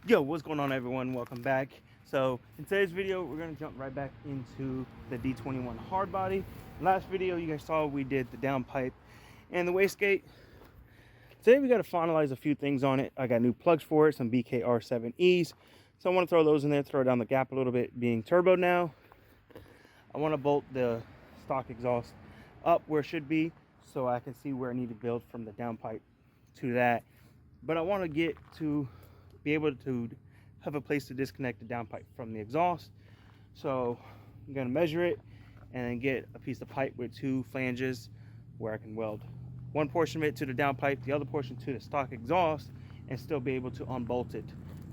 Yo, what's going on, everyone? Welcome back. So in today's video, we're gonna jump right back into the D21 hardbody. Last video you guys saw, we did the downpipe and the wastegate. Today we got to finalize a few things on it. I got new plugs for it, some BKR7Es. So I want to throw those in there, throw down the gap a little bit, being turbo now. I want to bolt the stock exhaust up where it should be so I can see where I need to build from the downpipe to that. But I want to get to be able to have a place to disconnect the downpipe from the exhaust. So I'm going to measure it and then get a piece of pipe with two flanges where I can weld one portion of it to the downpipe, the other portion to the stock exhaust, and still be able to unbolt it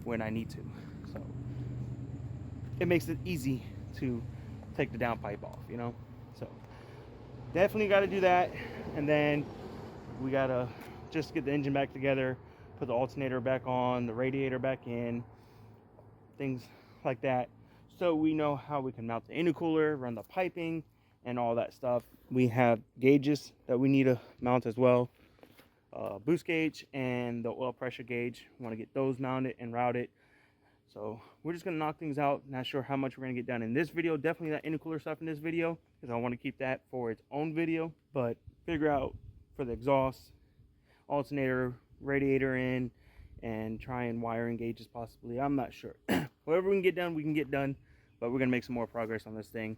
when I need to. So it makes it easy to take the downpipe off, you know. So definitely got to do that. And then we got to just get the engine back together, put the alternator back on, the radiator back in, things like that, so we know how we can mount the intercooler, run the piping, and all that stuff. We have gauges that we need to mount as well, boost gauge and the oil pressure gauge. We want to get those mounted and routed. So we're just going to knock things out. Not sure how much we're going to get done in this video. Definitely that intercooler stuff in this video, because I want to keep that for its own video. But figure out for the exhaust, alternator, radiator in, and try and wire in gauges possibly. I'm not sure. Whatever we can get done, but we're gonna make some more progress on this thing.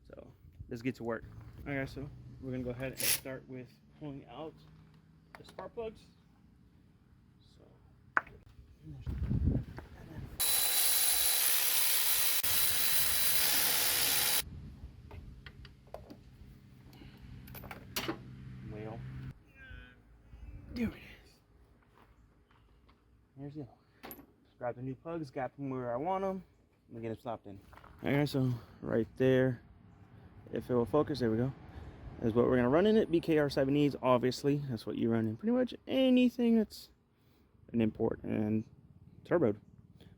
So let's get to work. All right, so we're gonna go ahead and start with pulling out the spark plugs. So well, there it is. Here's the other one. Grab the new plugs, got them where I want them. Let me get them stopped in. Alright, so right there, if it will focus, there we go, is what we're going to run in it. BKR7Es, obviously. That's what you run in pretty much anything that's an import and turboed.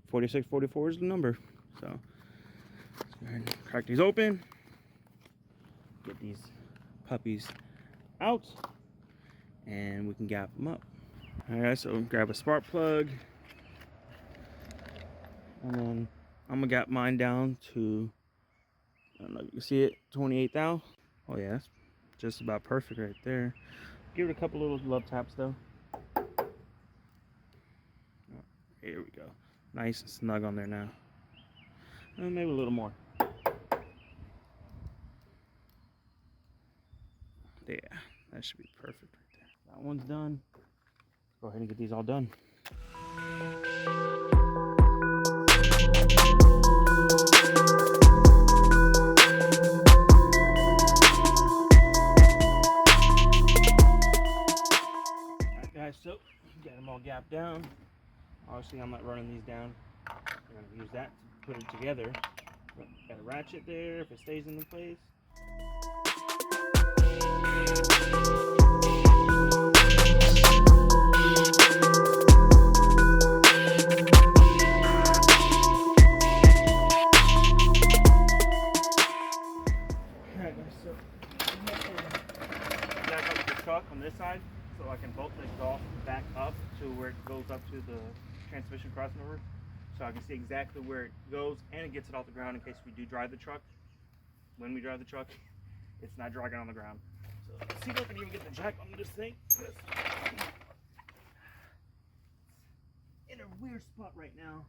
4644 is the number. So let's go ahead and crack these open. Get these puppies out, and we can gap them up. Alright, so grab a spark plug, and then I'm gonna gap mine down to, I don't know if you can see it, 28 thou. Oh yeah, that's just about perfect right there. Give it a couple little love taps though. Oh, here we go. Nice and snug on there now. And maybe a little more. Yeah, that should be perfect right there. That one's done. Go ahead and get these all done. Alright guys, so get them all gapped down. Obviously I'm not running these down. We're going to use that to put it together. Got a ratchet there if it stays in place. On this side, so I can bolt the exhaust back up to where it goes up to the transmission crossover, so I can see exactly where it goes, and it gets it off the ground in case we do drive the truck. When we drive the truck, it's not dragging on the ground. So let's see if I can even get the jack on this thing. It's in a weird spot right now.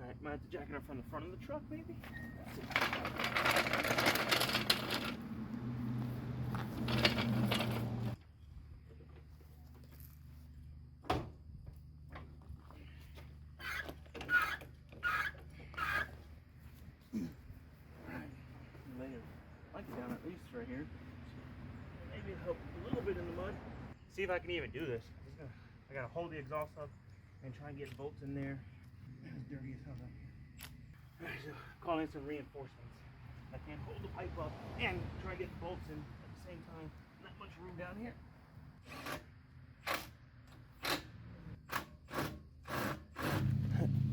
All right, might have to jack it up from the front of the truck, maybe. Down at least right here. Maybe help a little bit in the mud. See if I can even do this. I gotta hold the exhaust up and try and get bolts in there. As dirty as hell down here. Alright, so call in some reinforcements. I can't hold the pipe up and try and get the bolts in at the same time. Not much room down here.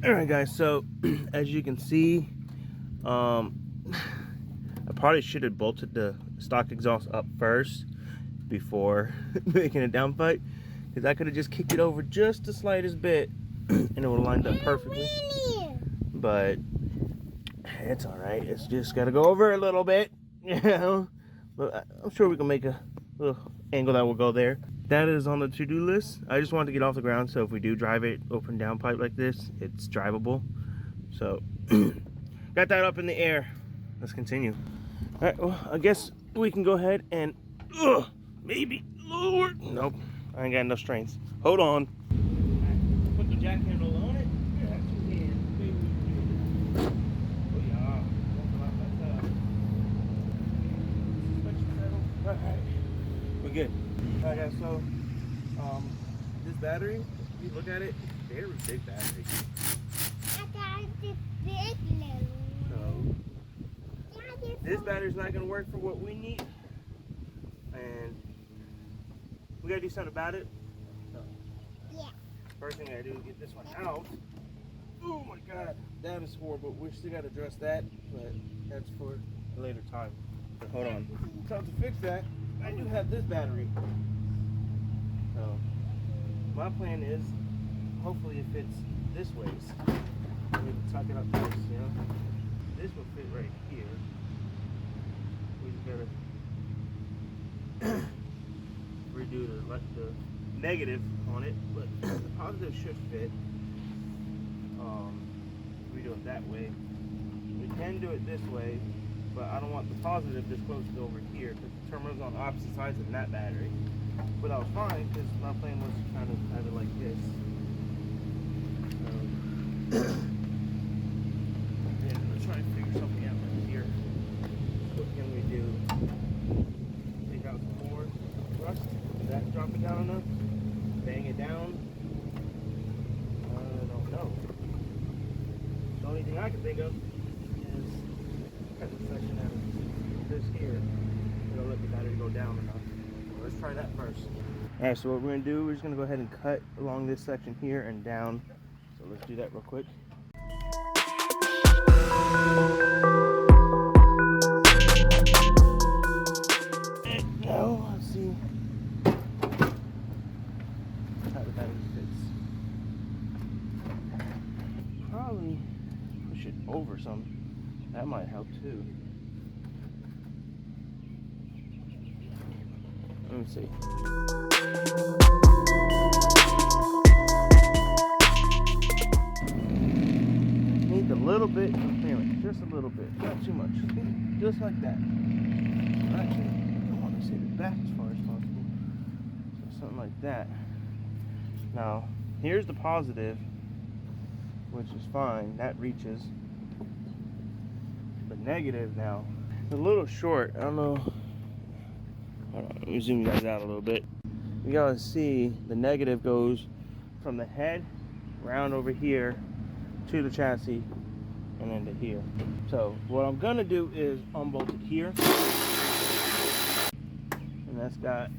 Alright guys, so as you can see, I probably should have bolted the stock exhaust up first before making a downpipe, because I could have just kicked it over just the slightest bit and it will line up perfectly. But it's all right. It's just got to go over a little bit, you know. But I'm sure we can make a little angle that will go there. That is on the to-do list. I just wanted to get off the ground, so if we do drive it open down pipe like this, it's drivable. So got that up in the air. Let's continue. All right, well, I guess we can go ahead and maybe lower. Nope, I ain't got enough strength. Hold on. Right, put the jack handle on it. Alright, we're good. Alright guys, so this battery, if you look at it, it's a very big battery. So this battery's not gonna work for what we need. And we gotta do something about it. So yeah. First thing I gotta do is get this one out. Oh my god, that is horrible. We still gotta address that, but that's for a later time. But hold on. So to fix that, I do have this battery. So my plan is, hopefully it fits this way. We can tuck it up this, you know. This will fit right here. We just gotta redo the negative on it, but the positive should fit. We do it that way. We can do it this way, but I don't want the positive this close to over here because the terminal's on opposite sides of that battery. But I was fine because my plan was to kind of have it like this. Yeah, let's try and figure something out right here. What can we do? Take out some more rust. Does that drop it down enough? Bang it down? I don't know. The only thing I can think of is cut the section out of this here. It'll let the battery go down enough. So let's try that first. Alright, so what we're going to do, we're just going to go ahead and cut along this section here and down. So let's do that real quick. And now, let's see how the battery fits. Probably push it over some. That might help too. Let me see. Need a little bit of clearance, just a little bit, not too much, just like that. Actually, I want to save it back as far as possible. So something like that. Now, here's the positive, which is fine. That reaches. The negative now, it's a little short. I don't know. Hold on, let me zoom you guys out a little bit. You guys see the negative goes from the head round over here to the chassis and then to here. So what I'm gonna do is unbolt it here, and that's got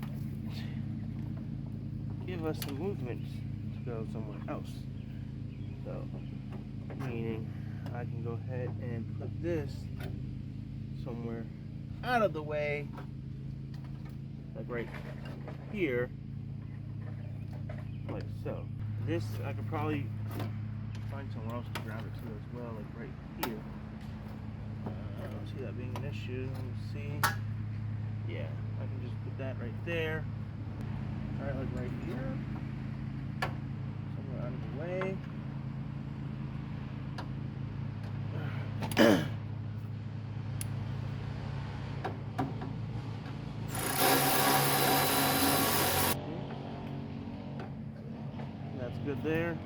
give us some movement to go somewhere else. So meaning I can go ahead and put this somewhere out of the way, like right here, like so. This I could probably find somewhere else to grab it to as well, like right here. I don't see that being an issue. Let me see. Yeah, I can just put that right there. Try it like right here, somewhere out of the way. That's good there.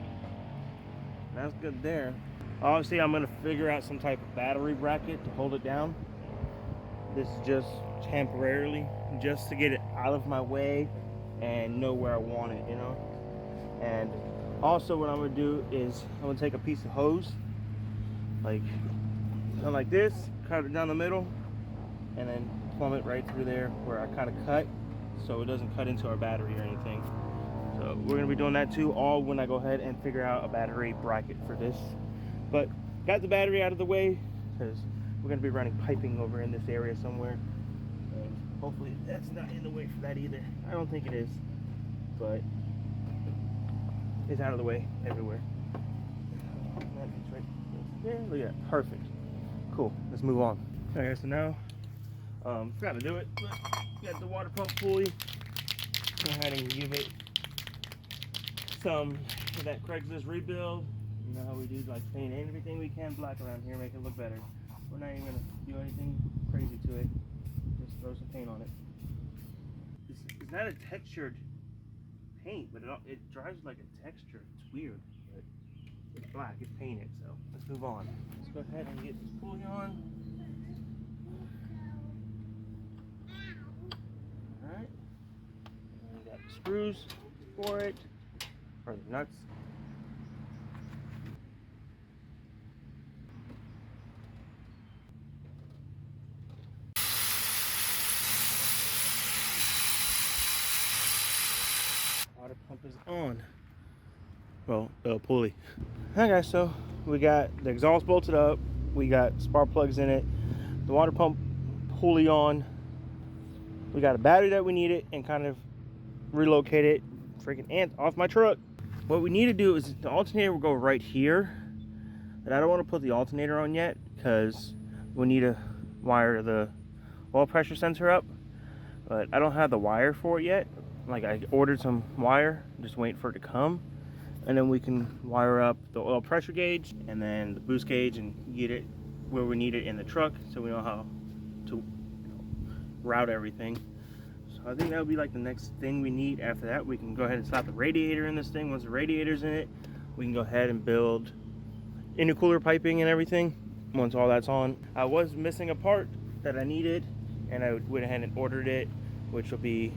That's good there. Obviously, I'm going to figure out some type of battery bracket to hold it down. This is just temporarily, just to get it out of my way and know where I want it, you know. And also what I'm going to do is I'm going to take a piece of hose, like this, cut it down the middle, and then plumb it right through there where I kind of cut, so it doesn't cut into our battery or anything. So we're going to be doing that too, all when I go ahead and figure out a battery bracket for this. But got the battery out of the way because we're going to be running piping over in this area somewhere. And hopefully that's not in the way for that either. I don't think it is, but it's out of the way everywhere. Yeah, look at that, perfect. Cool, let's move on. Okay, so now, forgot to do it, but got the water pump pulley. Go ahead and give it some of that Craigslist rebuild. You know how we do, like paint everything we can black around here, make it look better. We're not even gonna do anything crazy to it. Just throw some paint on it. It's not a textured paint, but it dries like a texture. It's weird, but it's black, it's painted, so let's move on. Let's go ahead and get this pulley on. Alright. And we got the screws for it, or the nuts. Water pump is on. Well, pulley. Alright guys, so we got the exhaust bolted up, we got spark plugs in it, the water pump pulley on, we got a battery that we needed, and kind of relocated freaking ant off my truck. What we need to do is the alternator will go right here, but I don't want to put the alternator on yet because we need to wire the oil pressure sensor up, but I don't have the wire for it yet. Like, I ordered some wire, just wait for it to come, and then we can wire up the oil pressure gauge and then the boost gauge and get it where we need it in the truck, so we know how to route everything. So I think that would be like the next thing we need. After that, we can go ahead and slap the radiator in this thing. Once the radiator's in it, we can go ahead and build intercooler piping and everything once all that's on. I was missing a part that I needed, and I went ahead and ordered it, which will be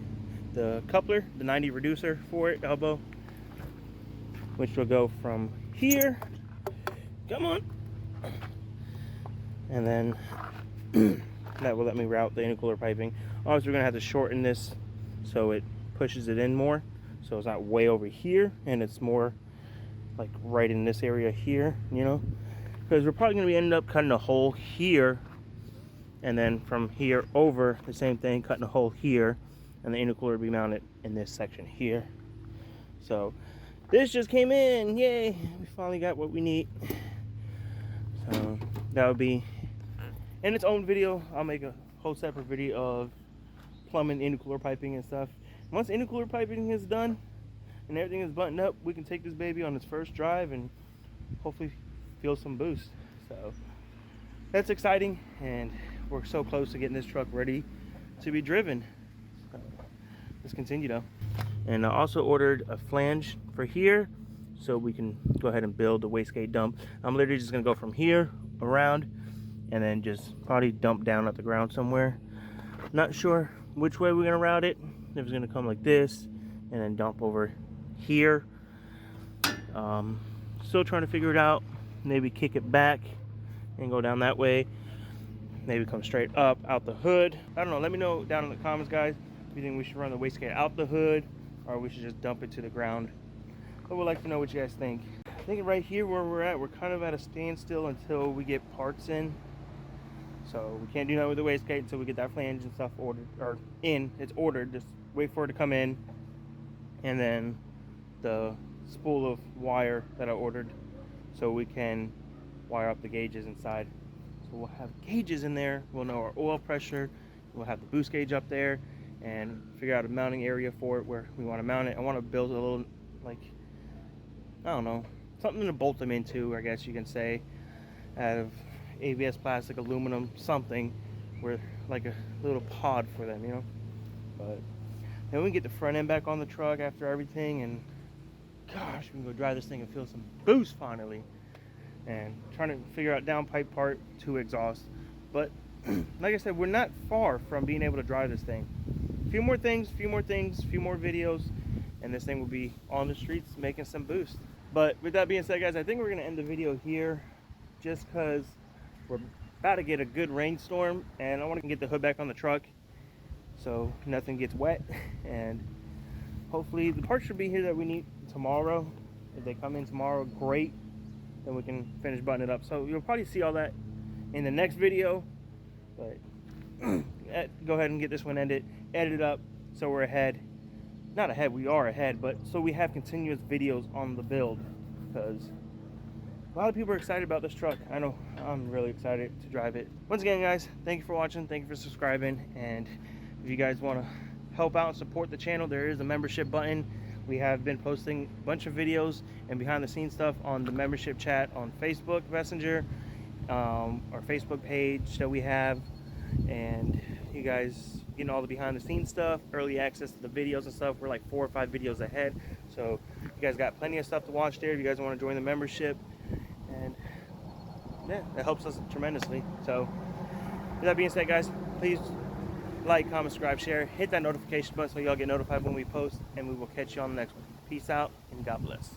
the coupler, the 90 reducer for it, elbow, which will go from here, come on, and then that will let me route the intercooler piping. Obviously, we're gonna have to shorten this so it pushes it in more, so it's not way over here and it's more like right in this area here, you know, because we're probably gonna end up cutting a hole here, and then from here over the same thing, cutting a hole here, and the intercooler will be mounted in this section here. So this just came in, yay, we finally got what we need. So that would be in its own video. I'll make a whole separate video of plumbing, intercooler piping and stuff. Once intercooler piping is done and everything is buttoned up, we can take this baby on its first drive and hopefully feel some boost. So that's exciting, and we're so close to getting this truck ready to be driven. So let's continue though. And I also ordered a flange for here so we can go ahead and build the wastegate dump. I'm literally just gonna go from here around and then just probably dump down at the ground somewhere. Not sure which way we're gonna route it. If it's gonna come like this and then dump over here. Still trying to figure it out. Maybe kick it back and go down that way. Maybe come straight up out the hood. I don't know, let me know down in the comments, guys, if you think we should run the wastegate out the hood or we should just dump it to the ground. I would like to know what you guys think. I think right here where we're at, we're kind of at a standstill until we get parts in. So we can't do that with the wastegate until we get that flange and stuff ordered, or in, it's ordered, just wait for it to come in. And then the spool of wire that I ordered so we can wire up the gauges inside. So we'll have gauges in there, we'll know our oil pressure, we'll have the boost gauge up there, and figure out a mounting area for it where we want to mount it. I want to build a little, like, I don't know, something to bolt them into, I guess you can say, out of ABS plastic, aluminum, something, where like a little pod for them, you know. But then we can get the front end back on the truck after everything, and gosh, we can go drive this thing and feel some boost finally. And trying to figure out downpipe part to exhaust. But like I said, we're not far from being able to drive this thing. A few more things, few more videos, and this thing will be on the streets making some boost. But with that being said, guys, I think we're gonna end the video here, just because we're about to get a good rainstorm, and I want to get the hood back on the truck so nothing gets wet. And hopefully the parts should be here that we need tomorrow. If they come in tomorrow, great, then we can finish buttoning it up. So you'll probably see all that in the next video, but go ahead and get this one edit up so we're ahead. Not ahead, we are ahead, but so we have continuous videos on the build, because a lot of people are excited about this truck. I know I'm really excited to drive it. Once again, guys, thank you for watching. Thank you for subscribing. And if you guys want to help out and support the channel, there is a membership button. We have been posting a bunch of videos and behind the scenes stuff on the membership chat on Facebook Messenger, our Facebook page that we have. And you guys getting all the behind the scenes stuff, early access to the videos and stuff. We're like 4 or 5 videos ahead, so you guys got plenty of stuff to watch there if you guys want to join the membership. And yeah, it helps us tremendously. So with that being said, guys, please like, comment, subscribe, share, hit that notification button so y'all get notified when we post, and we will catch you on the next one. Peace out and God bless.